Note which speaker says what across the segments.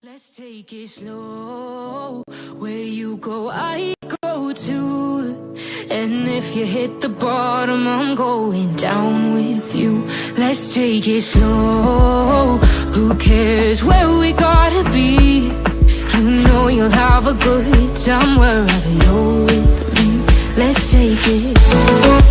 Speaker 1: Let's take it slow. Where you go, I go too. And if you hit the bottom, I'm going down with you. Let's take it slow. Who cares where we gotta be? You know you'll have a good time wherever you're with me. Let's take it slow.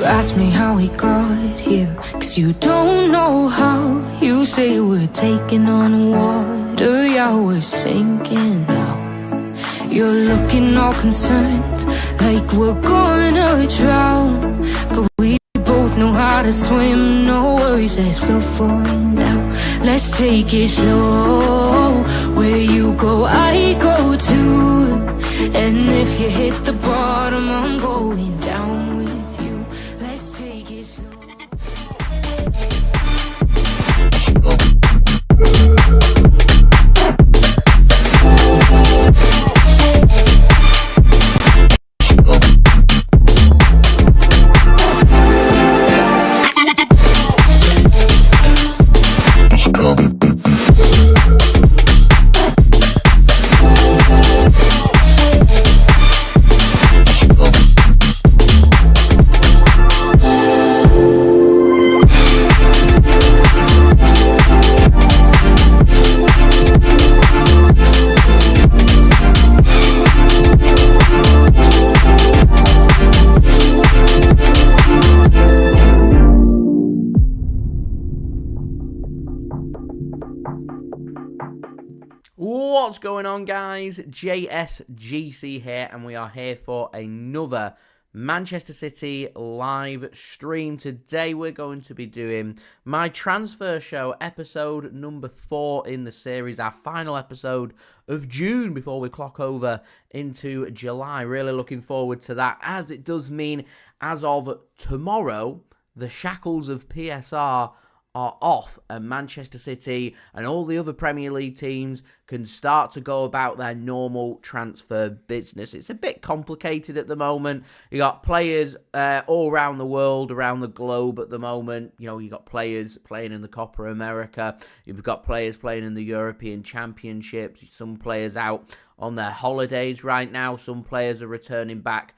Speaker 1: Ask me how we got here, 'cause you don't know how. You say we're taking on water, yeah, we're sinking now. You're looking all concerned, like we're gonna drown. But we both know how to swim, no worries as we'll fall now. Let's take it slow. Where you go, I go too. And if you hit the bottom, I'm going down with you. Let's take it slow.
Speaker 2: What's going on, guys? JSGC here, and we are here for another Manchester City live stream. Today we're going to be doing my transfer show, episode number 4 in the series, our final episode of June before we clock over into July. Really looking forward to that, as it does mean as of tomorrow, the shackles of PSR are off, and Manchester City and all the other Premier League teams can start to go about their normal transfer business. It's a bit complicated at the moment. You got players all around the world, around the globe at the moment. You know, you got players playing in the Copa America. You've got players playing in the European Championships. Some players out on their holidays right now. Some players are returning back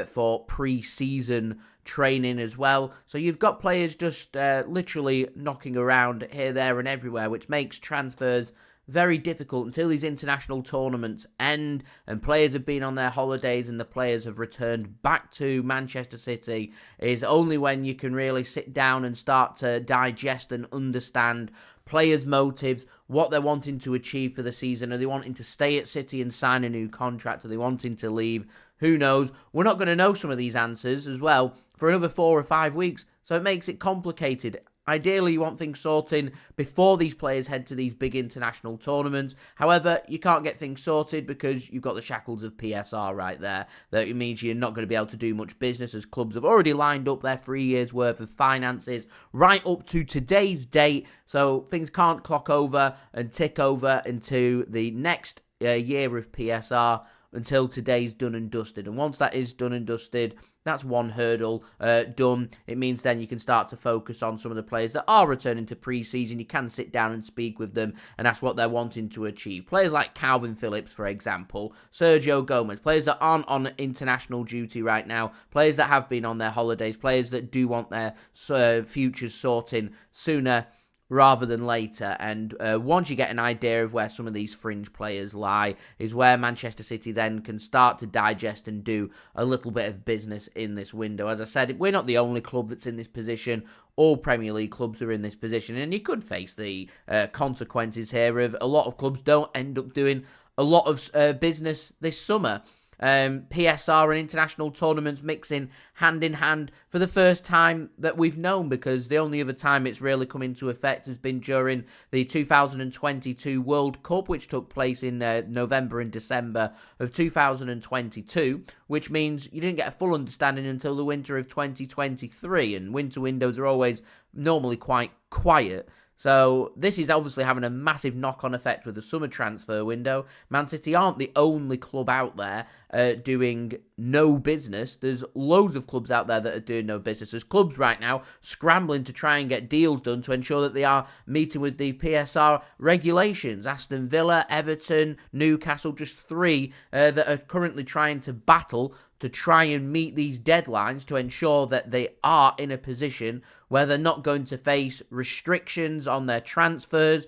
Speaker 2: for pre-season training as well. So you've got players just literally knocking around here, there and everywhere, which makes transfers very difficult until these international tournaments end and players have been on their holidays and the players have returned back to Manchester City. Is only when you can really sit down and start to digest and understand players' motives, what they're wanting to achieve for the season. Are they wanting to stay at City and sign a new contract? Are they wanting to leave? Who knows? We're not going to know some of these answers as well for another 4 or 5 weeks, so it makes it complicated. Ideally, you want things sorting before these players head to these big international tournaments. However, you can't get things sorted because you've got the shackles of PSR right there. That means you're not going to be able to do much business, as clubs have already lined up their 3 years' worth of finances right up to today's date. So things can't clock over and tick over into the next year of PSR until today's done and dusted. And once that is done and dusted, that's one hurdle done. It means then you can start to focus on some of the players that are returning to pre-season. You can sit down and speak with them, and that's what they're wanting to achieve. Players like Calvin Phillips, for example, Sergio Gomez, players that aren't on international duty right now, players that have been on their holidays, players that do want their futures sorting sooner rather than later. And once you get an idea of where some of these fringe players lie, is where Manchester City then can start to digest and do a little bit of business in this window. As I said, we're not the only club that's in this position. All Premier League clubs are in this position, and you could face the consequences here of a lot of clubs don't end up doing a lot of business this summer. PSR and international tournaments mixing hand in hand for the first time that we've known, because the only other time it's really come into effect has been during the 2022 World Cup, which took place in November and December of 2022, which means you didn't get a full understanding until the winter of 2023, and winter windows are always normally quite quiet. So this is obviously having a massive knock-on effect with the summer transfer window. Man City aren't the only club out there doing no business. There's loads of clubs out there that are doing no business. There's clubs right now scrambling to try and get deals done to ensure that they are meeting with the PSR regulations. Aston Villa, Everton, Newcastle, just three that are currently trying to battle to try and meet these deadlines to ensure that they are in a position where they're not going to face restrictions on their transfers,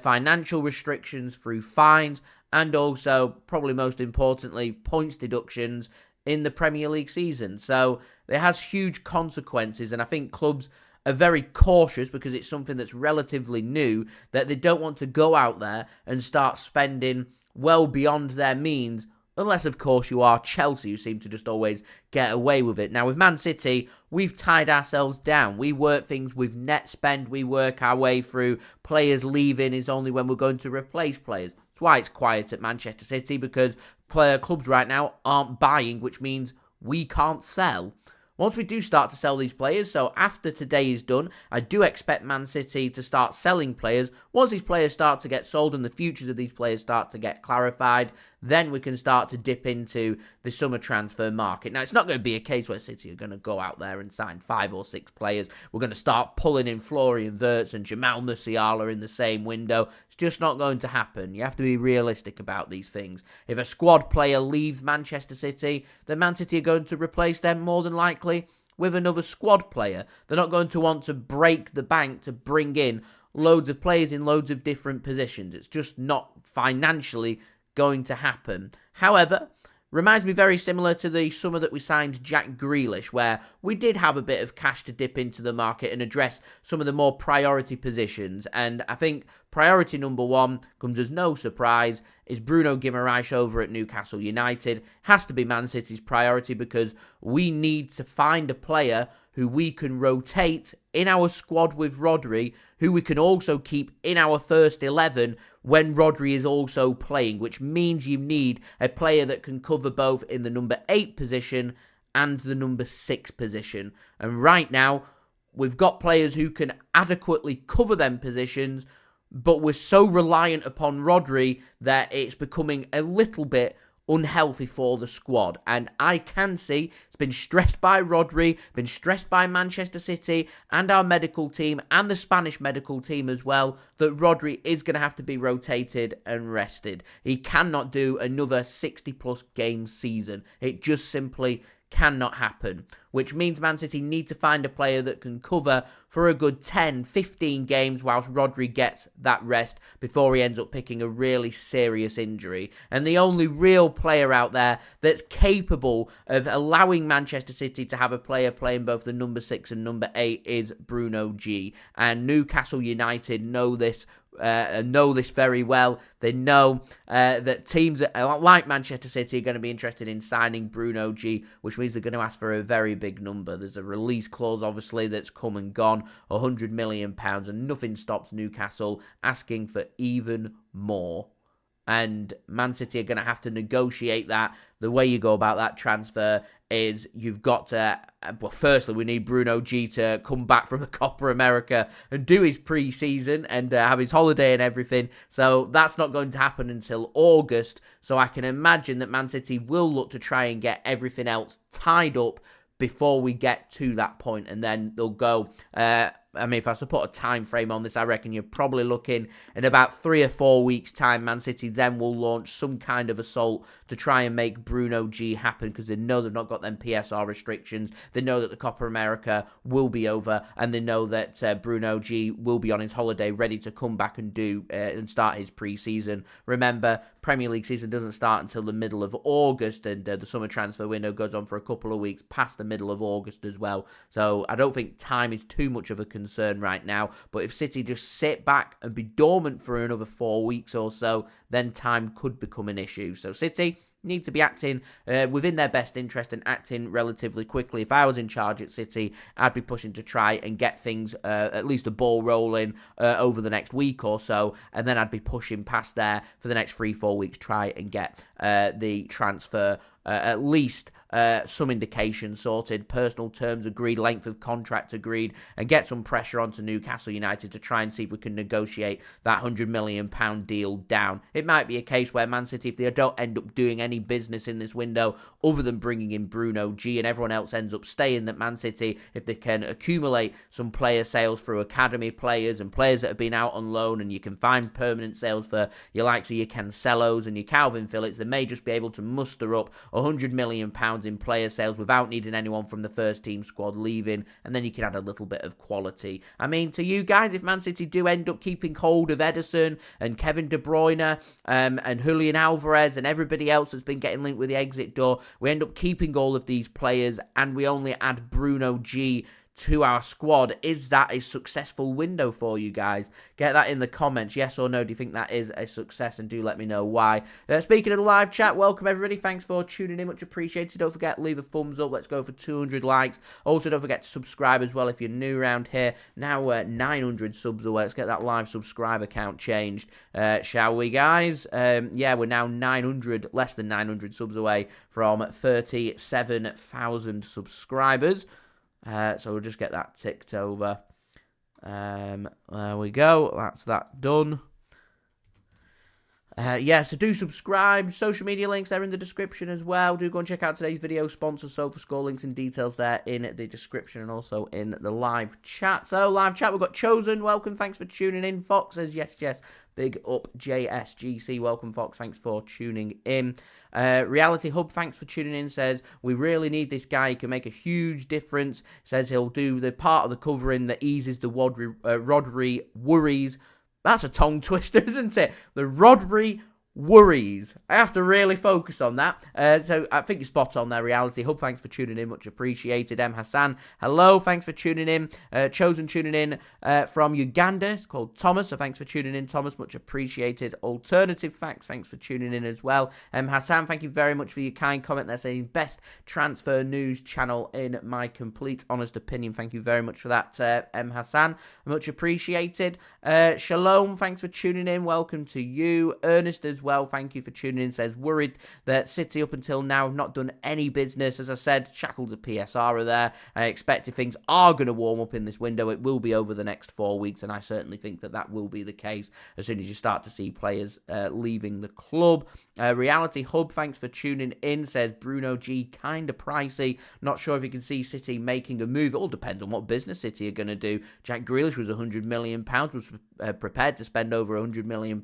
Speaker 2: financial restrictions through fines, and also, probably most importantly, points deductions in the Premier League season. So it has huge consequences, and I think clubs are very cautious because it's something that's relatively new, that they don't want to go out there and start spending well beyond their means. Unless, of course, you are Chelsea, who seem to just always get away with it. Now, with Man City, we've tied ourselves down. We work things with net spend. We work our way through. Players leaving is only when we're going to replace players. That's why it's quiet at Manchester City, because clubs right now aren't buying, which means we can't sell. Once we do start to sell these players, so after today is done, I do expect Man City to start selling players. Once these players start to get sold and the futures of these players start to get clarified, then we can start to dip into the summer transfer market. Now, it's not going to be a case where City are going to go out there and sign 5 or 6 players. We're going to start pulling in Florian Wirtz and Jamal Musiala in the same window. It's just not going to happen. You have to be realistic about these things. If a squad player leaves Manchester City, then Man City are going to replace them more than likely with another squad player. They're not going to want to break the bank to bring in loads of players in loads of different positions. It's just not financially going to happen. However, reminds me very similar to the summer that we signed Jack Grealish, where we did have a bit of cash to dip into the market and address some of the more priority positions. And I think priority number 1 comes as no surprise, is Bruno Guimaraes over at Newcastle United. Has to be Man City's priority, because we need to find a player who we can rotate in our squad with Rodri, who we can also keep in our first 11 when Rodri is also playing, which means you need a player that can cover both in the number 8 position and the number 6 position. And right now, we've got players who can adequately cover them positions, but we're so reliant upon Rodri that it's becoming a little bit unhealthy for the squad. And I can see it's been stressed by Rodri, been stressed by Manchester City and our medical team and the Spanish medical team as well, that Rodri is going to have to be rotated and rested. He cannot do another 60 plus game season. It just simply cannot happen, which means Man City need to find a player that can cover for a good 10, 15 games whilst Rodri gets that rest before he ends up picking a really serious injury. And the only real player out there that's capable of allowing Manchester City to have a player playing both the number 6 and number 8 is Bruno G. And Newcastle United know this very well. They know that teams like Manchester City are going to be interested in signing Bruno G, which means they're going to ask for a very big number. There's a release clause, obviously, that's come and gone, £100 million, and nothing stops Newcastle asking for even more. And Man City are going to have to negotiate that. The way you go about that transfer is you've got to, well, firstly, we need Bruno G to come back from the Copa America and do his pre-season and have his holiday and everything. So that's not going to happen until August. So I can imagine that Man City will look to try and get everything else tied up before we get to that point, and then they'll go. If I was to put a time frame on this, I reckon you're probably looking in about 3 or 4 weeks' time. Man City then will launch some kind of assault to try and make Bruno G happen, because they know they've not got them PSR restrictions. They know that the Copa America will be over, and they know that Bruno G will be on his holiday, ready to come back and do and start his pre-season. Remember, Premier League season doesn't start until the middle of August, and the summer transfer window goes on for a couple of weeks past the middle of August as well. So I don't think time is too much of a concern right now. But if City just sit back and be dormant for another 4 weeks or so, then time could become an issue. So City, need to be acting within their best interest and acting relatively quickly. If I was in charge at City, I'd be pushing to try and get things, at least the ball rolling over the next week or so, and then I'd be pushing past there for the next 3-4 weeks, try and get the transfer at least some indication sorted, personal terms agreed, length of contract agreed, and get some pressure onto Newcastle United to try and see if we can negotiate that £100 million deal down. It might be a case where Man City, if they don't end up doing any business in this window other than bringing in Bruno G and everyone else ends up staying, that Man City, if they can accumulate some player sales through academy players and players that have been out on loan, and you can find permanent sales for your likes of your Cancelos and your Calvin Phillips, they may just be able to muster up £100 million in player sales without needing anyone from the first team squad leaving, and then you can add a little bit of quality. I mean, to you guys, if Man City do end up keeping hold of Ederson and Kevin De Bruyne and Julian Alvarez and everybody else that's been getting linked with the exit door, we end up keeping all of these players and we only add Bruno G to our squad, is that a successful window for you guys? Get that in the comments, yes or no. Do you think that is a success? And do let me know why. Speaking of the live chat, welcome everybody. Thanks for tuning in, much appreciated. Don't forget, leave a thumbs up. Let's go for 200 likes. Also, don't forget to subscribe as well if you're new around here. Now 900 subs away. Let's get that live subscriber count changed, shall we, guys? Yeah, we're now 900, less than 900 subs away from 37,000 subscribers. So we'll just get that ticked over. There we go. That's that done. Yeah, so do subscribe. Social media links, they're in the description as well. Do go and check out today's video sponsor, SofaScore, links and details there in the description and also in the live chat. So, live chat, we've got Chosen. Welcome, thanks for tuning in. Fox says, yes. Big up JSGC. Welcome, Fox. Thanks for tuning in. Reality Hub, thanks for tuning in. Says, we really need this guy. He can make a huge difference. Says he'll do the part of the covering that eases the Rodri worries. That's a tongue twister, isn't it? The Rodri worries. I have to really focus on that. So I think you're spot on there, Reality Hub. Thanks for tuning in. Much appreciated. M. Hassan, hello. Thanks for tuning in. Chosen tuning in from Uganda. It's called Thomas. So thanks for tuning in, Thomas. Much appreciated. Alternative Facts. Thanks for tuning in as well. M. Hassan, thank you very much for your kind comment there saying best transfer news channel in my complete honest opinion. Thank you very much for that, M. Hassan. Much appreciated. Shalom. Thanks for tuning in. Welcome to you. Ernest as well. Thank you for tuning in. Says, worried that City up until now have not done any business. As I said, Shackles of PSR are there. I expect if things are going to warm up in this window, it will be over the next 4 weeks, and I certainly think that that will be the case as soon as you start to see players leaving the club. Reality Hub, thanks for tuning in. Says, Bruno G, kind of pricey. Not sure if you can see City making a move. It all depends on what business City are going to do. Jack Grealish was £100 million, was prepared to spend over £100 million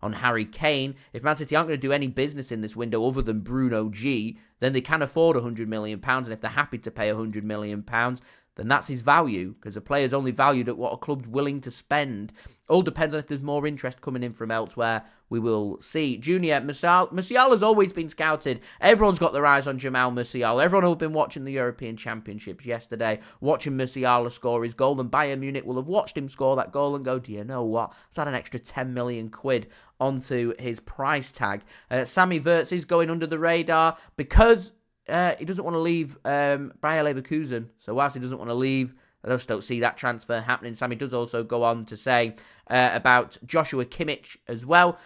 Speaker 2: on Harry Kane. If Man City aren't going to do any business in this window other than Bruno G, then they can afford £100 million. And if they're happy to pay £100 million, then that's his value, because a player's only valued at what a club's willing to spend. All depends on if there's more interest coming in from elsewhere. We will see. Junior, Musiala has always been scouted. Everyone's got their eyes on Jamal Musiala. Everyone who's been watching the European Championships yesterday, watching Musiala score his goal, and Bayern Munich will have watched him score that goal and go, do you know what? Let's add an extra 10 million quid onto his price tag. Sammy Wirtz is going under the radar because he doesn't want to leave Bayer Leverkusen. So whilst he doesn't want to leave, I just don't see that transfer happening. Sammy does also go on to say about Joshua Kimmich as well.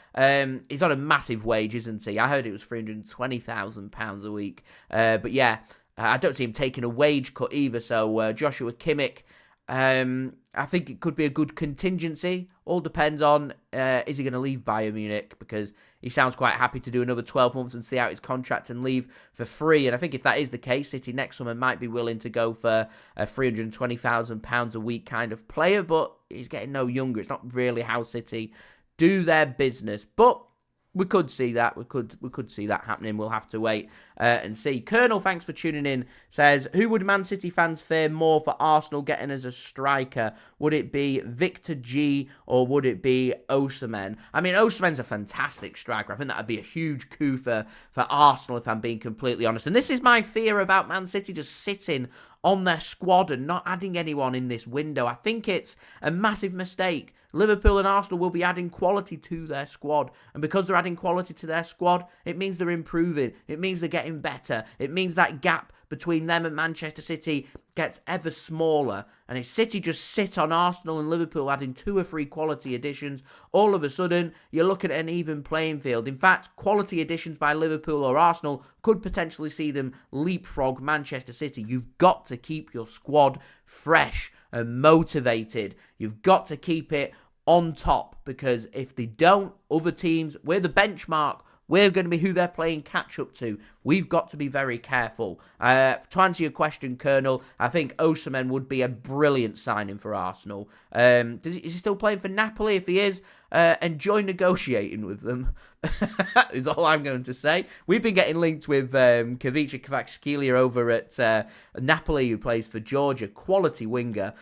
Speaker 2: He's on a massive wage, isn't he? I heard it was £320,000 a week. But yeah, I don't see him taking a wage cut either. So Joshua Kimmich, I think it could be a good contingency. All depends on, is he going to leave Bayern Munich? Because he sounds quite happy to do another 12 months and see out his contract and leave for free. And I think if that is the case, City next summer might be willing to go for a £320,000 a week kind of player. But he's getting no younger. It's not really how City do their business. But we could see that. We could see that happening. We'll have to wait and see. Colonel, thanks for tuning in, says, who would Man City fans fear more for Arsenal getting as a striker? Would it be Victor G or would it be Osimhen? I mean, Osimhen's a fantastic striker. I think that would be a huge coup for Arsenal, if I'm being completely honest. And this is my fear about Man City just sitting on their squad and not adding anyone in this window. I think it's a massive mistake. Liverpool and Arsenal will be adding quality to their squad. And because they're adding quality to their squad, it means they're improving. It means they're getting better. It means that gap between them and Manchester City gets ever smaller. And if City just sit on Arsenal and Liverpool adding 2 or 3 quality additions, all of a sudden you're looking at an even playing field. In fact, quality additions by Liverpool or Arsenal could potentially see them leapfrog Manchester City. You've got to keep your squad fresh and motivated. You've got to keep it on top, because if they don't, other teams, we're the benchmark. We're going to be who they're playing catch up to. We've got to be very careful. To answer your question, Colonel, I think Osimhen would be a brilliant signing for Arsenal. Is he still playing for Napoli? If he is, enjoy negotiating with them, is all I'm going to say. We've been getting linked with Kavica Kvaratskhelia over at Napoli, who plays for Georgia, quality winger.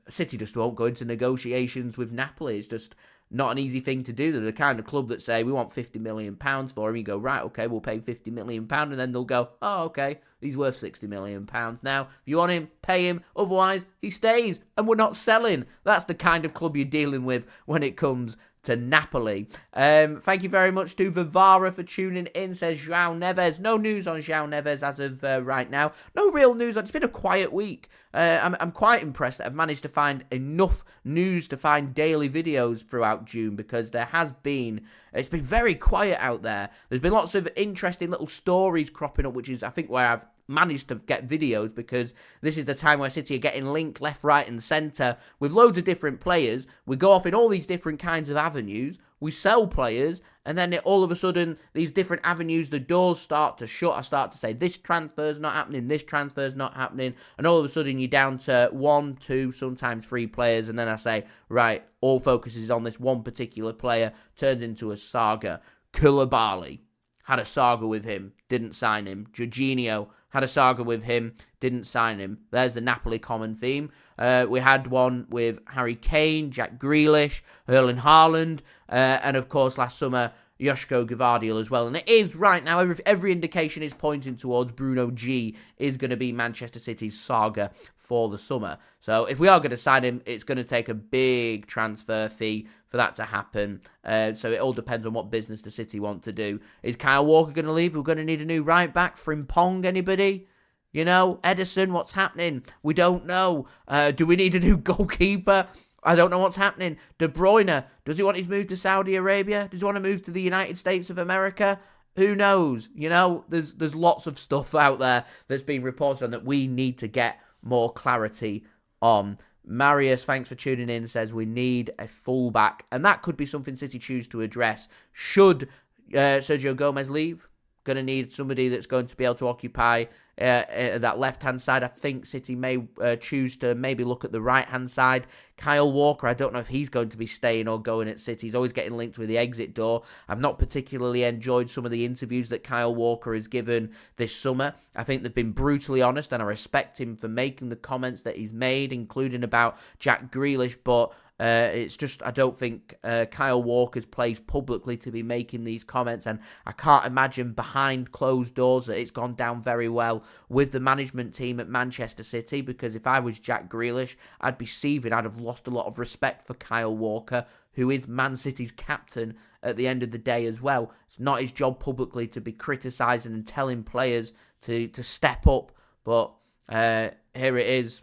Speaker 2: City just won't go into negotiations with Napoli. It's just not an easy thing to do. They're the kind of club that say, we want £50 million for him. You go, right, okay, we'll pay £50 million. And then they'll go, oh, okay, he's worth £60 million now. If you want him, pay him. Otherwise, he stays. And we're not selling. That's the kind of club you're dealing with when it comes to Napoli. Thank you very much to Vivara for tuning in, says João Neves. No news on João Neves as of right now. No real news. It's been a quiet week. I'm quite impressed that I've managed to find enough news to find daily videos throughout June, because it's been very quiet out there. There's been lots of interesting little stories cropping up, which is, I think, where I've managed to get videos, because this is the time where City are getting linked left, right and centre with loads of different players. We go off in all these different kinds of avenues, we sell players, and then all of a sudden these different avenues, the doors start to shut. I start to say this transfer's not happening, this transfer's not happening, and all of a sudden you're down to 1, 2, sometimes 3 players, and then I say, right, all focus is on this one particular player. Turns into a saga. Koulibaly, had a saga with him, didn't sign him. Jorginho, had a saga with him, didn't sign him. There's the Napoli common theme. We had one with Harry Kane, Jack Grealish, Erling Haaland, and of course last summer, Joško Gvardiol as well. And it is right now, every indication is pointing towards Bruno G is going to be Manchester City's saga for the summer. So if we are going to sign him, it's going to take a big transfer fee for that to happen. So it all depends on what business the City want to do. Is Kyle Walker going to leave? We're going to need a new right back. Frimpong, anybody? You know, Edison, what's happening? We don't know. Do we need a new goalkeeper? I don't know what's happening. De Bruyne, does he want his move to Saudi Arabia? Does he want to move to the United States of America? Who knows? You know, there's lots of stuff out there that's been reported on that we need to get more clarity on. Marius, thanks for tuning in, says we need a fullback, and that could be something City choose to address. Should Sergio Gomez leave? Going to need somebody that's going to be able to occupy that left-hand side. I think City may choose to maybe look at the right-hand side. Kyle Walker, I don't know if he's going to be staying or going at City. He's always getting linked with the exit door. I've not particularly enjoyed some of the interviews that Kyle Walker has given this summer. I think they've been brutally honest, and I respect him for making the comments that he's made, including about Jack Grealish, but it's just, I don't think Kyle Walker's placed publicly to be making these comments, and I can't imagine behind closed doors that it's gone down very well with the management team at Manchester City, because if I was Jack Grealish, I'd be seething. I'd have lost a lot of respect for Kyle Walker, who is Man City's captain at the end of the day as well. It's not his job publicly to be criticising and telling players to step up, but here it is.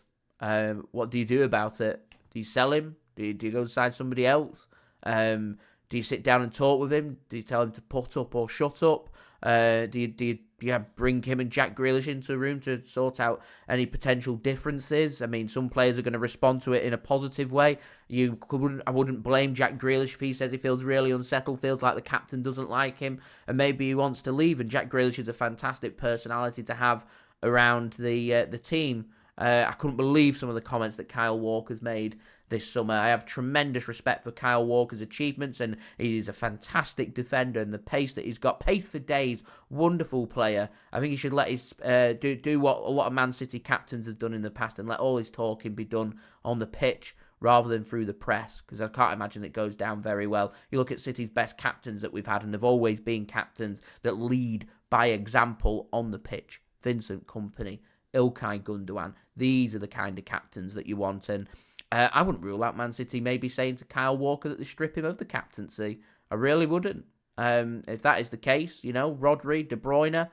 Speaker 2: What do you do about it? Do you sell him? Do you go sign somebody else? Do you sit down and talk with him? Do you tell him to put up or shut up? Do you bring him and Jack Grealish into a room to sort out any potential differences? I mean, some players are going to respond to it in a positive way. I wouldn't blame Jack Grealish if he says he feels really unsettled, feels like the captain doesn't like him, and maybe he wants to leave. And Jack Grealish is a fantastic personality to have around the team. I couldn't believe some of the comments that Kyle Walker's made this summer. I have tremendous respect for Kyle Walker's achievements, and he's a fantastic defender, and the pace that he's got, pace for days, wonderful player. I think he should let his do what a lot of Man City captains have done in the past and let all his talking be done on the pitch rather than through the press, because I can't imagine it goes down very well. You look at City's best captains that we've had, and they've always been captains that lead by example on the pitch. Vincent Kompany, Ilkay Gundogan, these are the kind of captains that you want, and I wouldn't rule out Man City maybe saying to Kyle Walker that they strip him of the captaincy. I really wouldn't. If that is the case, Rodri, De Bruyne,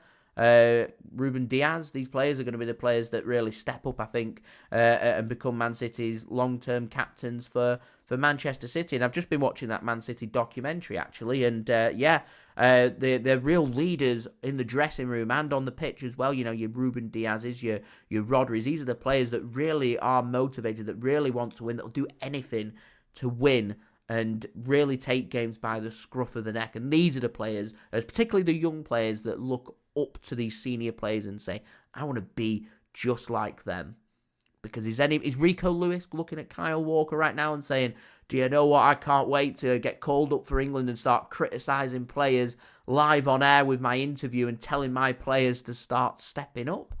Speaker 2: Ruben Diaz, these players are going to be the players that really step up, I think, and become Man City's long-term captains for Manchester City. And I've just been watching that Man City documentary, actually, and they're real leaders in the dressing room and on the pitch as well. Your Ruben Diaz's, your Rodri's, these are the players that really are motivated, that really want to win, that will do anything to win and really take games by the scruff of the neck. And these are the players, particularly the young players, that look up to these senior players and say, I want to be just like them. Because is Rico Lewis looking at Kyle Walker right now and saying, do you know what, I can't wait to get called up for England and start criticising players live on air with my interview and telling my players to start stepping up?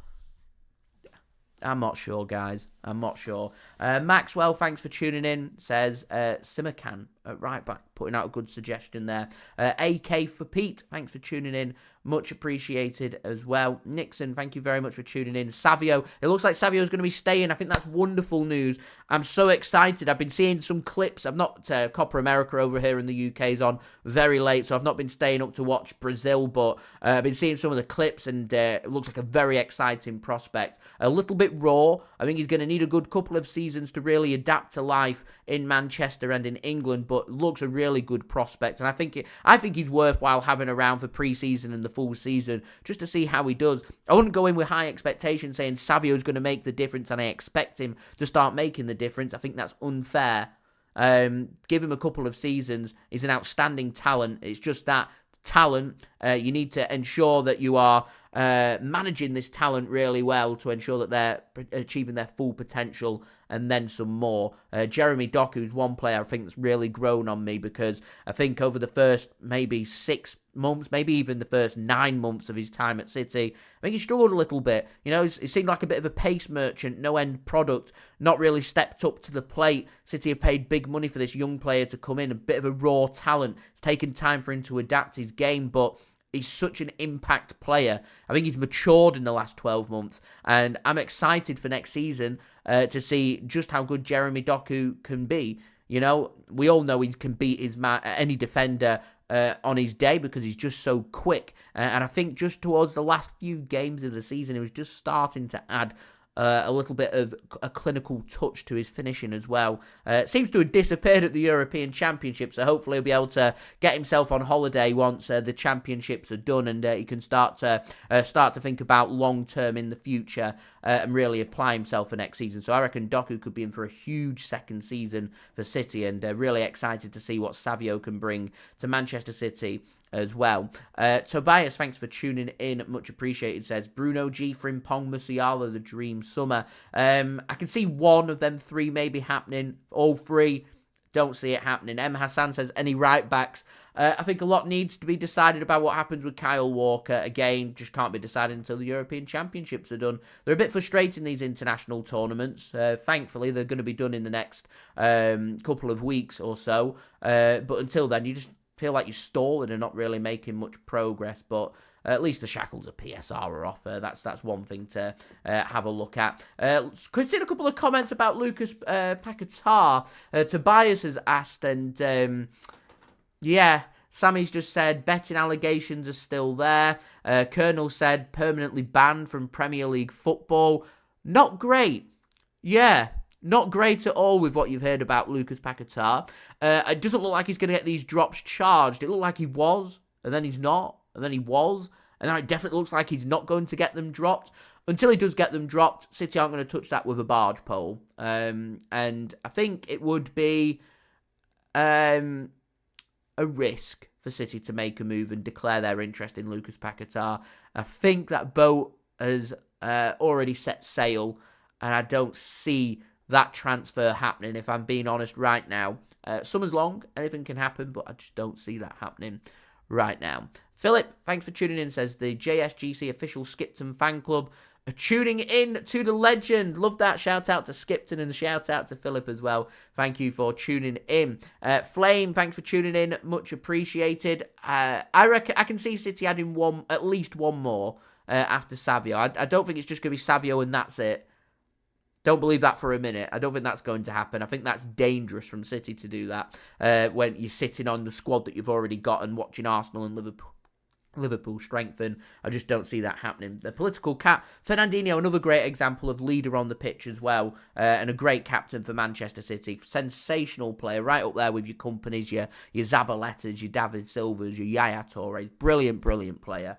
Speaker 2: I'm not sure, guys. I'm not sure. Maxwell, thanks for tuning in, says Simakan at right back, putting out a good suggestion there. AK for Pete, thanks for tuning in. Much appreciated as well. Nixon, thank you very much for tuning in. Savio, it looks like Savio's going to be staying. I think that's wonderful news. I'm so excited. I've been seeing some clips. I've not, Copa America over here in the UK is on very late, so I've not been staying up to watch Brazil, but I've been seeing some of the clips, and it looks like a very exciting prospect. A little bit raw. I think he's going to need a good couple of seasons to really adapt to life in Manchester and in England, but looks a really good prospect, and I think he's worthwhile having around for pre-season and the full season just to see how he does. I wouldn't go in with high expectations saying Savio's going to make the difference and I expect him to start making the difference. I think that's unfair. Give him a couple of seasons. He's an outstanding talent. It's just that talent, you need to ensure that you are managing this talent really well to ensure that they're achieving their full potential and then some more. Jeremy Doku's one player I think that's really grown on me, because I think over the first maybe 6 months, maybe even the first 9 months of his time at City, I think he struggled a little bit. It seemed like a bit of a pace merchant, no end product, not really stepped up to the plate. City have paid big money for this young player to come in, a bit of a raw talent. It's taken time for him to adapt his game, but he's such an impact player. I think he's matured in the last 12 months, and I'm excited for next season to see just how good Jeremy Doku can be. We all know he can beat any defender on his day because he's just so quick. And I think just towards the last few games of the season, he was just starting to add a little bit of a clinical touch to his finishing as well. Seems to have disappeared at the European Championship, so hopefully he'll be able to get himself on holiday once the championships are done, and he can start to think about long term in the future and really apply himself for next season. So I reckon Doku could be in for a huge second season for City, and really excited to see what Savio can bring to Manchester City as well. Tobias, thanks for tuning in, much appreciated, says Bruno G, Frimpong, Musiala, the dream summer. I can see one of them three maybe happening. All three, don't see it happening. M. Hassan says any right backs. I think a lot needs to be decided about what happens with Kyle Walker. Again, just can't be decided until the European Championships are done. They're a bit frustrating, these international tournaments. Thankfully, they're going to be done in the next couple of weeks or so. But until then, you just feel like you're stalling and not really making much progress, but at least the shackles of PSR are off. That's one thing to have a look at. Consider a couple of comments about Lucas Paquetá. Tobias has asked, and Sammy's just said betting allegations are still there. Colonel said permanently banned from Premier League football. Not great. Yeah. Not great at all with what you've heard about Lucas Paquetá. It doesn't look like he's going to get these drops charged. It looked like he was, and then he's not, and then he was, and now it definitely looks like he's not going to get them dropped. Until he does get them dropped, City aren't going to touch that with a barge pole. And I think it would be a risk for City to make a move and declare their interest in Lucas Paquetá. I think that boat has already set sail. and I don't see that transfer happening, if I'm being honest right now. Summer's long, anything can happen, but I just don't see that happening right now. Philip, thanks for tuning in, says the JSGC official Skipton fan club are tuning in to the legend. Love that. Shout out to Skipton and shout out to Philip as well. Thank you for tuning in. Flame, thanks for tuning in. Much appreciated. I reckon I can see City adding at least one more after Savio. I don't think it's just going to be Savio and that's it. Don't believe that for a minute. I don't think that's going to happen. I think that's dangerous from City to do that when you're sitting on the squad that you've already got and watching Arsenal and Liverpool strengthen. I just don't see that happening. The political cat, Fernandinho, another great example of leader on the pitch as well, and a great captain for Manchester City. Sensational player, right up there with your companies, your Zabalettas, your David Silvas, your Yaya Touré. Brilliant, brilliant player.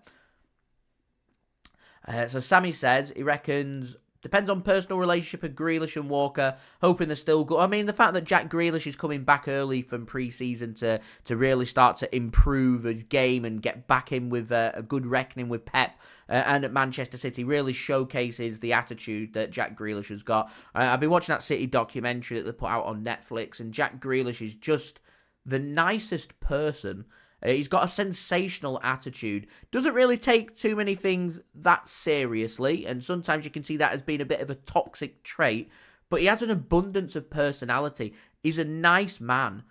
Speaker 2: So Sammy says he reckons depends on personal relationship of Grealish and Walker, hoping they're still good. I mean, the fact that Jack Grealish is coming back early from pre-season to really start to improve his game and get back in with a good reckoning with Pep and at Manchester City really showcases the attitude that Jack Grealish has got. I've been watching that City documentary that they put out on Netflix, and Jack Grealish is just the nicest person. He's got a sensational attitude. Doesn't really take too many things that seriously, and sometimes you can see that as being a bit of a toxic trait, but he has an abundance of personality. He's a nice man,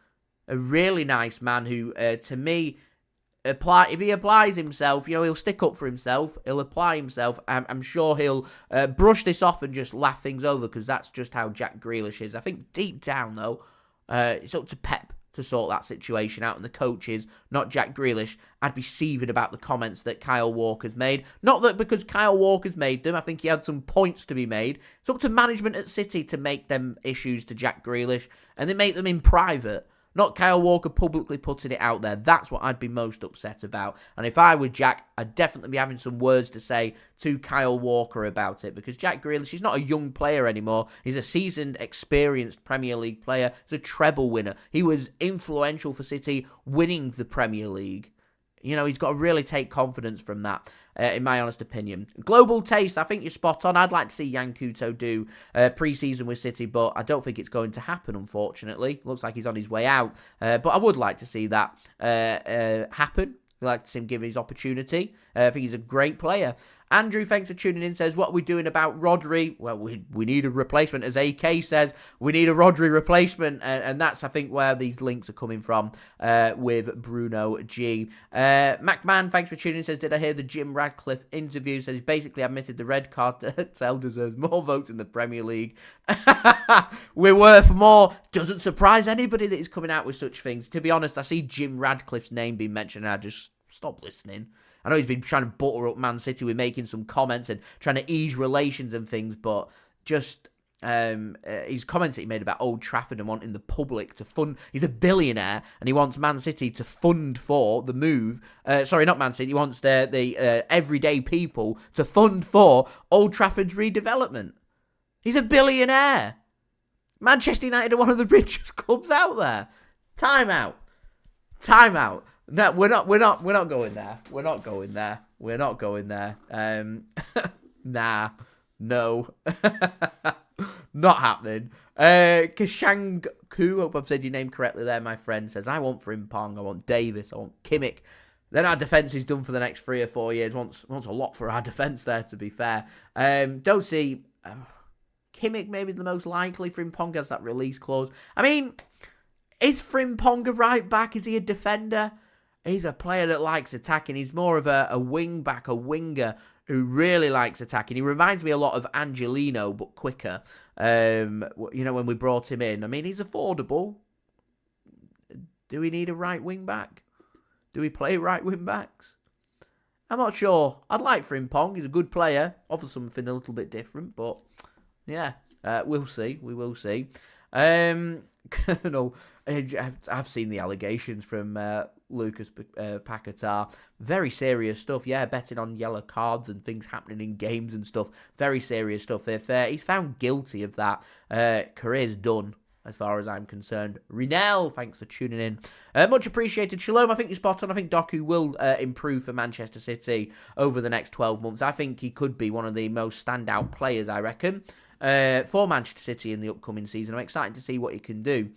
Speaker 2: a really nice man who, to me, if he applies himself, he'll stick up for himself, he'll apply himself. I'm sure he'll brush this off and just laugh things over, because that's just how Jack Grealish is. I think deep down, though, it's up to Pep to sort that situation out, and the coaches, not Jack Grealish. I'd be seething about the comments that Kyle Walker's made. Not that because Kyle Walker's made them, I think he had some points to be made. It's up to management at City to make them issues to Jack Grealish, and they make them in private. Not Kyle Walker publicly putting it out there. That's what I'd be most upset about. And if I were Jack, I'd definitely be having some words to say to Kyle Walker about it. Because Jack Grealish, he's not a young player anymore. He's a seasoned, experienced Premier League player. He's a treble winner. He was influential for City winning the Premier League. He's got to really take confidence from that, in my honest opinion. Global taste, I think you're spot on. I'd like to see Yan Couto do pre-season with City, but I don't think it's going to happen, unfortunately. Looks like he's on his way out. But I would like to see that happen. I'd like to see him give his opportunity. I think he's a great player. Andrew, thanks for tuning in, says, what are we doing about Rodri? Well, we need a replacement. As AK says, we need a Rodri replacement. And that's, I think, where these links are coming from with Bruno G. MacMahon, thanks for tuning in, says, did I hear the Jim Radcliffe interview? Says, he's basically admitted the red cartel deserves more votes in the Premier League. We're worth more. Doesn't surprise anybody that he's coming out with such things. To be honest, I see Jim Radcliffe's name being mentioned and I just stop listening. I know he's been trying to butter up Man City with making some comments and trying to ease relations and things, but just his comments that he made about Old Trafford and wanting the public to fund. He's a billionaire and he wants Man City to fund for the move. Sorry, not Man City. He wants the everyday people to fund for Old Trafford's redevelopment. He's a billionaire. Manchester United are one of the richest clubs out there. Time out. No, we're not going there. We're not going there. Nah, no. Not happening. Kashang Ku, hope I've said your name correctly there, my friend, says, I want Frimpong, I want Davis, I want Kimmich. Then our defence is done for the next 3 or 4 years. Wants a lot for our defence there, to be fair. Don't see... Kimmich maybe the most likely. Frimpong has that release clause. I mean, is Frimpong a right back? Is he a defender? He's a player that likes attacking. He's more of a wing back, a winger who really likes attacking. He reminds me a lot of Angelino, but quicker. When we brought him in. I mean, he's affordable. Do we need a right wing back? Do we play right wing backs? I'm not sure. I'd like Frimpong. He's a good player. Offers something a little bit different, but yeah, we'll see. We will see. Colonel, I've seen the allegations from Lucas Paquetá. Very serious stuff. Yeah, betting on yellow cards and things happening in games and stuff. Very serious stuff. If he's found guilty of that, career's done as far as I'm concerned. Rinel, thanks for tuning in. Much appreciated. Shalom, I think you're spot on. I think Doku will improve for Manchester City over the next 12 months. I think he could be one of the most standout players, I reckon. for Manchester City in the upcoming season. I'm excited to see what he can do.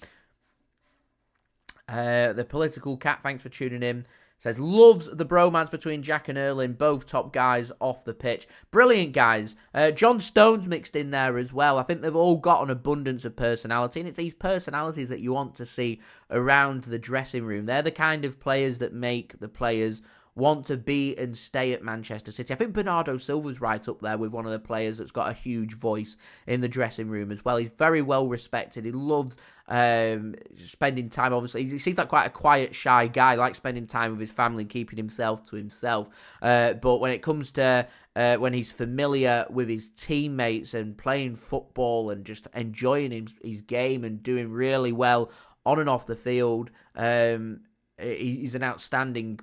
Speaker 2: The Political Cat, thanks for tuning in. Says, loves the bromance between Jack and Erling, both top guys off the pitch. Brilliant guys. John Stone's mixed in there as well. I think they've all got an abundance of personality, and it's these personalities that you want to see around the dressing room. They're the kind of players that make the players want to be and stay at Manchester City. I think Bernardo Silva's right up there with one of the players that's got a huge voice in the dressing room as well. He's very well respected. He loves spending time, obviously. He seems like quite a quiet, shy guy, likes spending time with his family and keeping himself to himself. But when it comes to when he's familiar with his teammates and playing football and just enjoying his game and doing really well on and off the field, he's an outstanding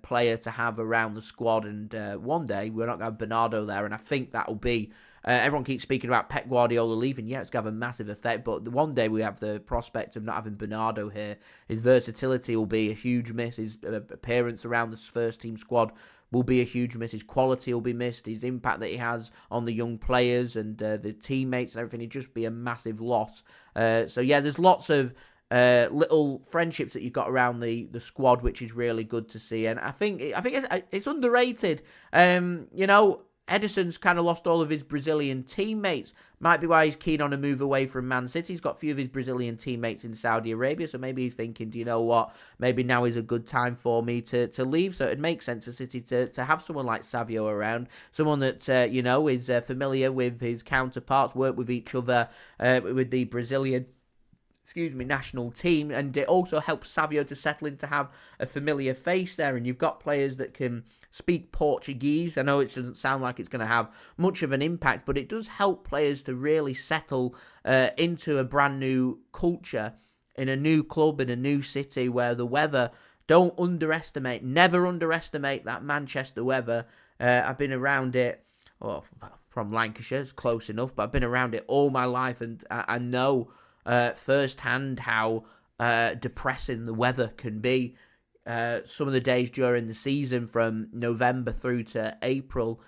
Speaker 2: player to have around the squad, and one day we're not going to have Bernardo there, and I think that'll be everyone keeps speaking about Pep Guardiola leaving. Yeah, it's going to have a massive effect, but the one day we have the prospect of not having Bernardo here, his versatility will be a huge miss. His appearance around the first team squad will be a huge miss. His quality will be missed. His impact that he has on the young players and the teammates and everything, it'd just be a massive loss. So yeah, there's lots of little friendships that you've got around the squad, which is really good to see, and I think it's underrated. Edison's kind of lost all of his Brazilian teammates. Might be why he's keen on a move away from Man City. He's got a few of his Brazilian teammates in Saudi Arabia, so maybe he's thinking, do you know what? Maybe now is a good time for me to leave. So it'd make sense for City to have someone like Savio around, someone that is familiar with his counterparts, work with each other with the Brazilian national team, and it also helps Savio to settle in, to have a familiar face there, and you've got players that can speak Portuguese. I know it doesn't sound like it's going to have much of an impact, but it does help players to really settle into a brand new culture, in a new club, in a new city, where the weather, never underestimate that Manchester weather. I've been around it, from Lancashire, it's close enough, but I've been around it all my life, and I know firsthand how depressing the weather can be. Some of the days during the season, from November through to April,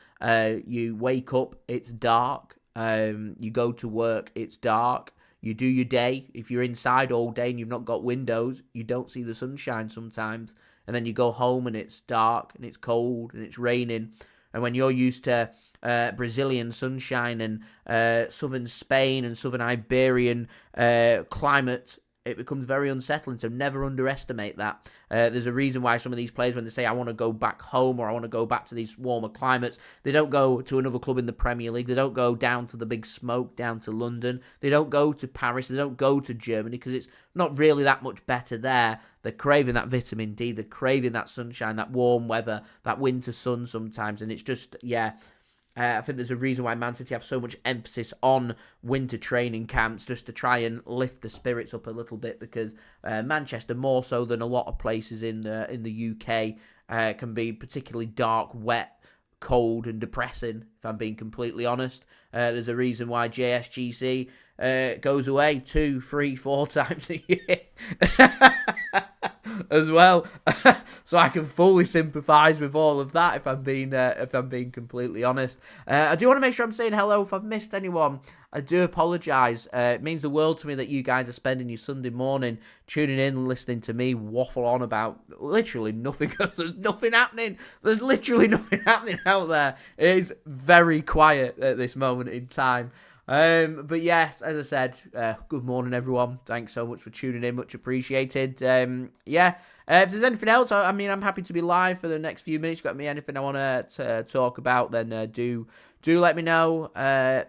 Speaker 2: you wake up, it's dark. You go to work, it's dark. You do your day. If you're inside all day and you've not got windows, you don't see the sunshine sometimes. And then you go home and it's dark and it's cold and it's raining. And when you're used to Brazilian sunshine and southern Spain and southern Iberian climate, it becomes very unsettling. So never underestimate that. There's a reason why some of these players, when they say, I want to go back home or I want to go back to these warmer climates, they don't go to another club in the Premier League. They don't go down to the big smoke, down to London. They don't go to Paris. They don't go to Germany, because it's not really that much better there. They're craving that vitamin D. They're craving that sunshine, that warm weather, that winter sun sometimes. And it's just, I think there's a reason why Man City have so much emphasis on winter training camps, just to try and lift the spirits up a little bit, because Manchester, more so than a lot of places in the UK, can be particularly dark, wet, cold and depressing, if I'm being completely honest. There's a reason why JSGC goes away 2, 3, 4 times a year. As well, so I can fully sympathise with all of that, if I'm being completely honest. I do want to make sure I'm saying hello. If I've missed anyone, I do apologise. It means the world to me that you guys are spending your Sunday morning tuning in and listening to me waffle on about literally nothing. There's nothing happening. There's literally nothing happening out there. It is very quiet at this moment in time. But yes, as I said, good morning everyone. Thanks so much for tuning in, much appreciated. If there's anything else, I'm happy to be live for the next few minutes. Got me anything I want to talk about, then do let me know.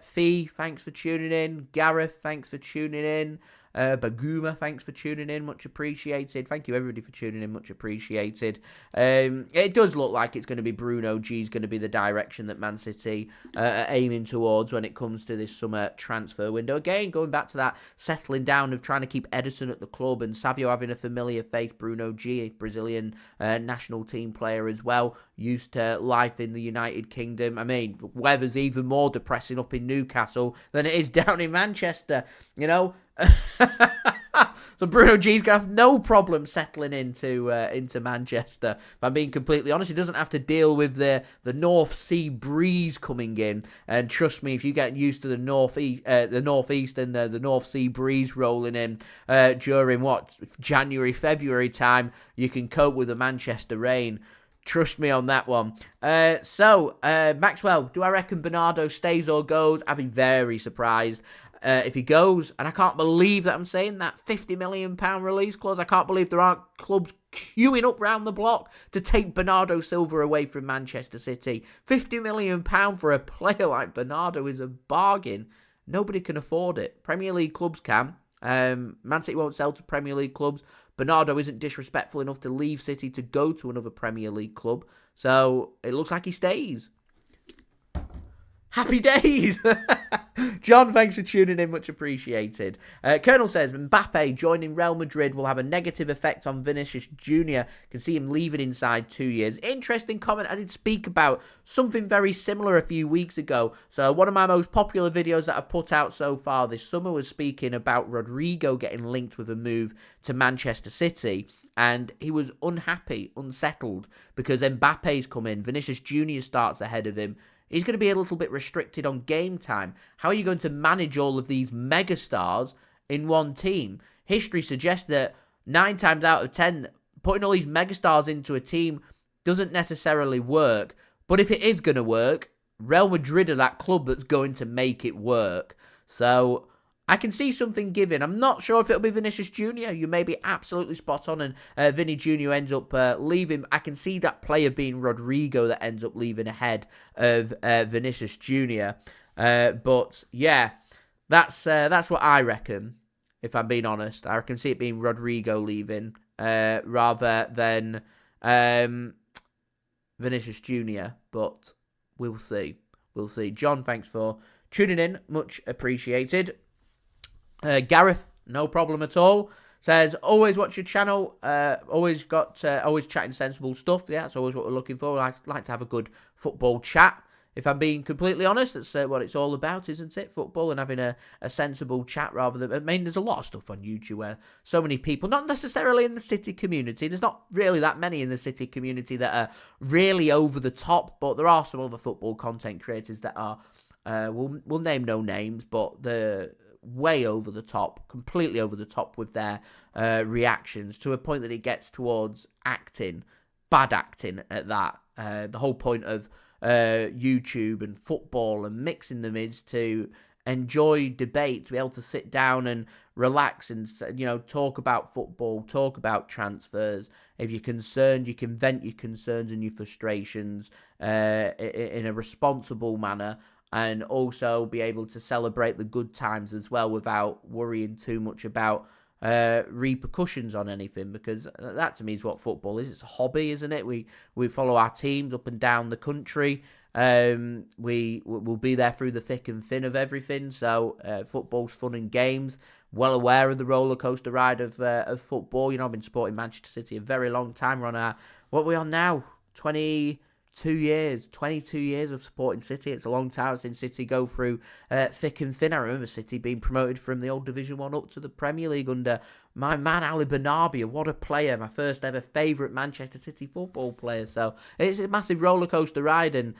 Speaker 2: Fee, thanks for tuning in. Gareth, thanks for tuning in. Baguma, thanks for tuning in, much appreciated. Thank you everybody for tuning in, much appreciated. It does look like it's going to be Bruno G is going to be the direction that Man City are aiming towards when it comes to this summer transfer window. Again, going back to that settling down of trying to keep Edison at the club, and Savio having a familiar face. Bruno G, Brazilian national team player as well, used to life in the United Kingdom. Weather's even more depressing up in Newcastle than it is down in Manchester, So Bruno G's gonna have no problem settling into Manchester. If I'm being completely honest, he doesn't have to deal with the North Sea breeze coming in. And trust me, if you get used to the northeast and the North Sea breeze rolling in during January, February time, you can cope with the Manchester rain. Trust me on that one. Maxwell, do I reckon Bernardo stays or goes? I'd be very surprised if he goes. And I can't believe that I'm saying that. £50 million release clause. I can't believe there aren't clubs queuing up round the block to take Bernardo Silva away from Manchester City. £50 million for a player like Bernardo is a bargain. Nobody can afford it. Premier League clubs can. Man City won't sell to Premier League clubs. Bernardo isn't disrespectful enough to leave City to go to another Premier League club. So it looks like he stays. Happy days! John, thanks for tuning in. Much appreciated. Colonel says, Mbappe joining Real Madrid will have a negative effect on Vinicius Jr. Can see him leaving inside 2 years. Interesting comment. I did speak about something very similar a few weeks ago. So one of my most popular videos that I've put out so far this summer was speaking about Rodrigo getting linked with a move to Manchester City. And he was unhappy, unsettled, because Mbappe's come in. Vinicius Jr. starts ahead of him. He's going to be a little bit restricted on game time. How are you going to manage all of these megastars in one team? History suggests that 9 times out of 10, putting all these megastars into a team doesn't necessarily work. But if it is going to work, Real Madrid are that club that's going to make it work. So I can see something given. I'm not sure if it'll be Vinicius Jr. You may be absolutely spot on, and Vinny Jr. ends up leaving. I can see that player being Rodrigo that ends up leaving ahead of Vinicius Jr. But yeah, that's what I reckon. If I'm being honest, I can see it being Rodrigo leaving rather than Vinicius Jr. But we'll see. We'll see. John, thanks for tuning in. Much appreciated. Gareth, no problem at all. Says, always watch your channel. Always chatting sensible stuff. Yeah, that's always what we're looking for. I like to have a good football chat. If I'm being completely honest, that's what it's all about, isn't it? Football and having a sensible chat rather than... I mean, there's a lot of stuff on YouTube where so many people, not necessarily in the City community, there's not really that many in the City community that are really over the top, but there are some other football content creators that are, we'll name no names, but the way over the top, completely over the top with their reactions to a point that it gets towards acting, bad acting at that. The whole point of YouTube and football and mixing them is to enjoy debate, to be able to sit down and relax and, you know, talk about football, talk about transfers. If you're concerned, you can vent your concerns and your frustrations in a responsible manner, and also be able to celebrate the good times as well without worrying too much about repercussions on anything, because that to me is what football is. It's a hobby, isn't it? We follow our teams up and down the country. We will be there through the thick and thin of everything. So football's fun and games. Well aware of the roller coaster ride of football. You know, I've been supporting Manchester City a very long time. We're on what are we on now? 22 years of supporting City. It's a long time since City go through thick and thin. I remember City being promoted from the old Division 1 up to the Premier League under my man Ali Bernabia. What a player. My first ever favourite Manchester City football player. So it's a massive roller coaster ride, and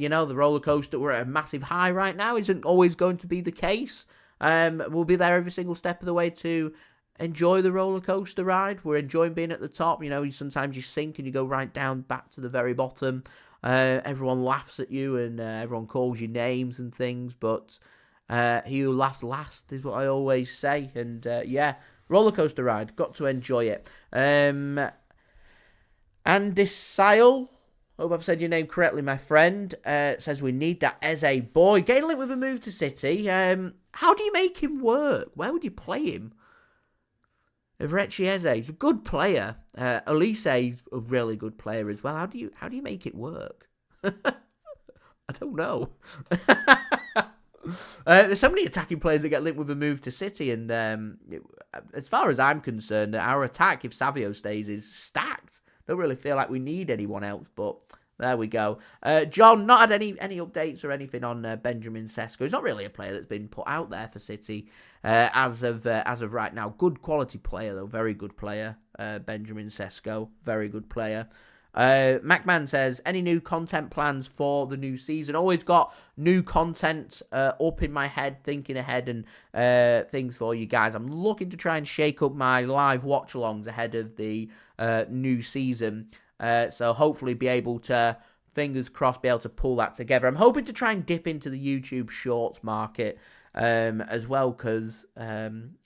Speaker 2: you know, the roller coaster, we're at a massive high right now, isn't always going to be the case. We'll be there every single step of the way to enjoy the roller coaster ride. We're enjoying being at the top. You know, sometimes you sink and you go right down back to the very bottom. Everyone laughs at you and everyone calls you names and things, but he who laughs last is what I always say. And yeah, roller coaster ride, got to enjoy it. Andy Sile, hope I've said your name correctly, my friend, says we need that Eze boy. Getting linked with a move to City. How do you make him work? Where would you play him? Eberechi Eze, he's a good player. Elise, a really good player as well. How do you make it work? I don't know. There's so many attacking players that get linked with a move to City, and as far as I'm concerned, our attack, if Savio stays, is stacked. Don't really feel like we need anyone else, but There we go. John, not had any updates or anything on Benjamin Sesko. He's not really a player that's been put out there for City as of right now. Good quality player, though. Very good player. Benjamin Sesko. Very good player. MacMan says, any new content plans for the new season? Always got new content up in my head, thinking ahead and things for you guys. I'm looking to try and shake up my live watch-alongs ahead of the new season. So hopefully be able to, fingers crossed, be able to pull that together. I'm hoping to try and dip into the YouTube Shorts market as well, because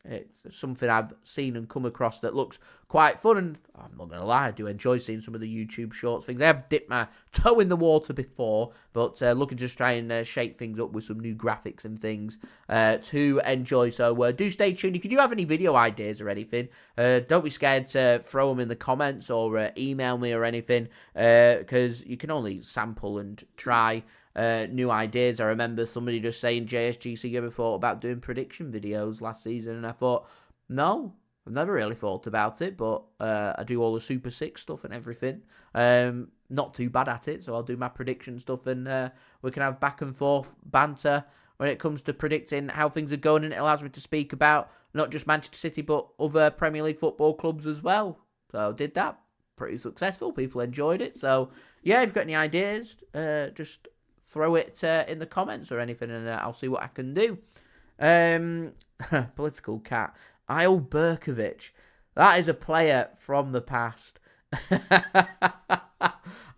Speaker 2: it's something I've seen and come across that looks quite fun, and I'm not going to lie, I do enjoy seeing some of the YouTube Shorts things. I have dipped my toe in the water before, but looking to just try and shake things up with some new graphics and things to enjoy. So do stay tuned. If you do have any video ideas or anything, don't be scared to throw them in the comments or email me or anything, because you can only sample and try new ideas. I remember somebody just saying JSGC ever thought about doing prediction videos last season, and I thought, no, I've never really thought about it, but I do all the Super 6 stuff and everything. Not too bad at it, so I'll do my prediction stuff, and we can have back and forth banter when it comes to predicting how things are going, and it allows me to speak about not just Manchester City, but other Premier League football clubs as well. So I did that. Pretty successful. People enjoyed it. So, yeah, if you've got any ideas, just throw it in the comments or anything, and I'll see what I can do. Political cat. Eyal Berkovic. That is a player from the past.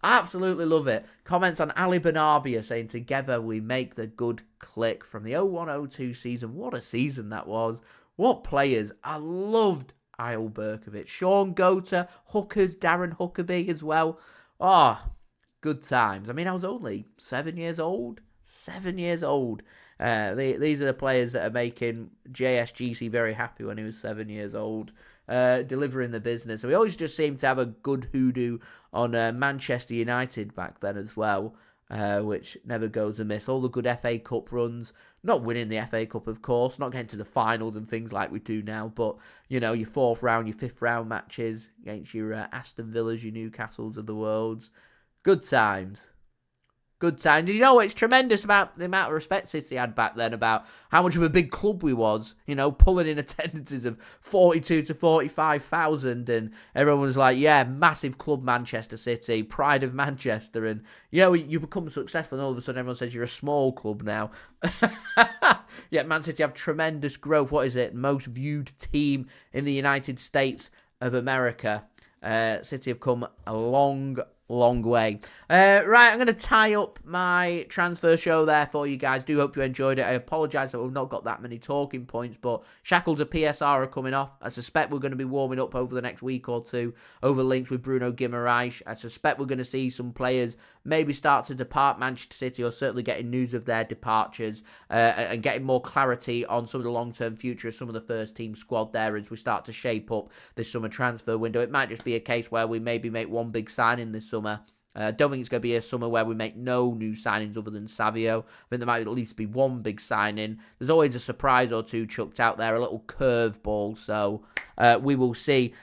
Speaker 2: Absolutely love it. Comments on Ali Benarbia saying, together we make the good click, from the 01-02 season. What a season that was. What players. I loved Eyal Berkovic. Sean Gota, Hookers, Darren Huckabee as well. Oh, good times. I mean, I was only 7 years old. 7 years old. These are the players that are making JSGC very happy when he was 7 years old, delivering the business. And we always just seemed to have a good hoodoo on Manchester United back then as well, which never goes amiss. All the good FA Cup runs, not winning the FA Cup, of course, not getting to the finals and things like we do now, but, you know, your fourth round, your fifth round matches against your Aston Villas, your Newcastles of the worlds. Good times. Good time. Did you know it's tremendous about the amount of respect City had back then about how much of a big club we was, you know, pulling in attendances of 42 to 45,000, and everyone was like, yeah, massive club Manchester City, pride of Manchester, and, you know, you become successful and all of a sudden everyone says you're a small club now. Yeah, Man City have tremendous growth. What is it? Most viewed team in the United States of America. City have come a long way. Right, I'm going to tie up my transfer show there for you guys. Do hope you enjoyed it. I apologise that we've not got that many talking points, but Shackles of PSR are coming off. I suspect we're going to be warming up over the next week or two over links with Bruno Guimaraes. I suspect we're going to see some players maybe start to depart Manchester City, or certainly getting news of their departures, and getting more clarity on some of the long-term future of some of the first-team squad there as we start to shape up this summer transfer window. It might just be a case where we maybe make one big signing this summer. I don't think it's going to be a summer where we make no new signings other than Savio. I think there might at least be one big signing. There's always a surprise or two chucked out there, a little curveball, so we will see.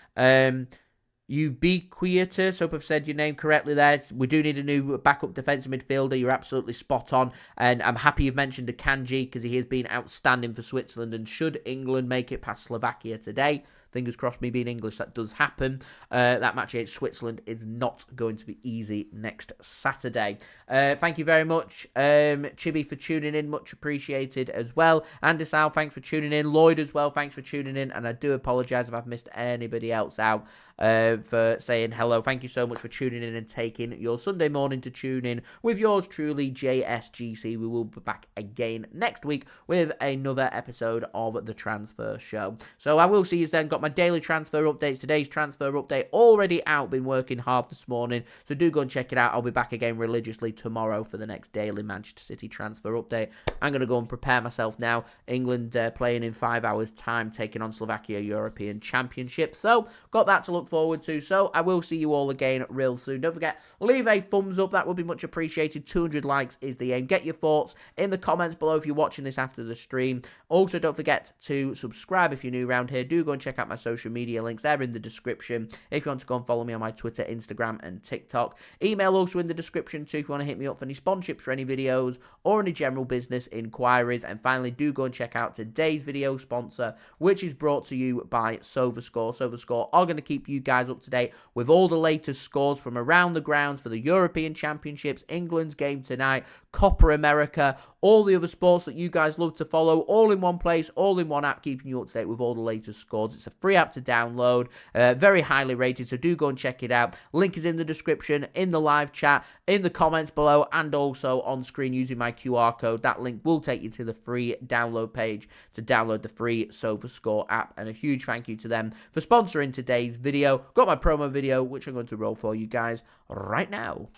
Speaker 2: Ubiquitous, hope I've said your name correctly there. We do need a new backup defensive midfielder. You're absolutely spot on. And I'm happy you've mentioned Akanji, because he has been outstanding for Switzerland. And should England make it past Slovakia today, fingers crossed, me being English, that does happen. That match against Switzerland is not going to be easy next Saturday. Thank you very much, Chibi, for tuning in. Much appreciated as well. Andy Sal, thanks for tuning in. Lloyd as well, thanks for tuning in. And I do apologise if I've missed anybody else out for saying hello. Thank you so much for tuning in and taking your Sunday morning to tune in with yours truly, JSGC. We will be back again next week with another episode of The Transfer Show. So I will see you then. Got my daily transfer updates. Today's transfer update already out. Been working hard this morning, so do go and check it out. I'll be back again religiously tomorrow for the next daily Manchester City transfer update. I'm going to go and prepare myself now. England playing in 5 hours time, taking on Slovakia European Championship. So got that to look forward to. So I will see you all again real soon. Don't forget, leave a thumbs up. That would be much appreciated. 200 likes is the aim. Get your thoughts in the comments below if you're watching this after the stream. Also, don't forget to subscribe if you're new around here. Do go and check out my my social media links. They're in the description. If you want to go and follow me on my Twitter, Instagram, and TikTok. Email also in the description too if you want to hit me up for any sponsorships for any videos or any general business inquiries. And finally, do go and check out today's video sponsor, which is brought to you by SofaScore. SofaScore are going to keep you guys up to date with all the latest scores from around the grounds for the European Championships, England's game tonight, Copa America, all the other sports that you guys love to follow, all in one place, all in one app, keeping you up to date with all the latest scores. It's a free app to download, very highly rated, so do go and check it out. Link is in the description, in the live chat, in the comments below, and also on screen using my QR code. That link will take you to the free download page to download the free SofaScore app, and a huge thank you to them for sponsoring today's video. Got my promo video, which I'm going to roll for you guys right now.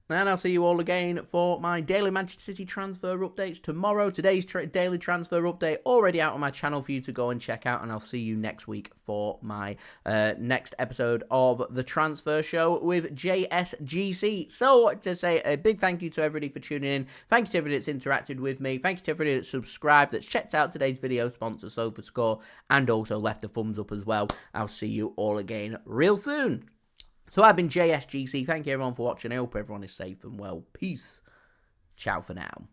Speaker 2: And I'll see you all again for my daily Manchester City transfer updates tomorrow. Today's daily transfer update already out on my channel for you to go and check out. And I'll see you next week for my next episode of the Transfer Show with JSGC. So to say a big thank you to everybody for tuning in. Thank you to everybody that's interacted with me. Thank you to everybody that's subscribed, that's checked out today's video sponsor, SofaScore, and also left a thumbs up as well. I'll see you all again real soon. So I've been JSGC. Thank you everyone for watching. I hope everyone is safe and well. Peace. Ciao for now.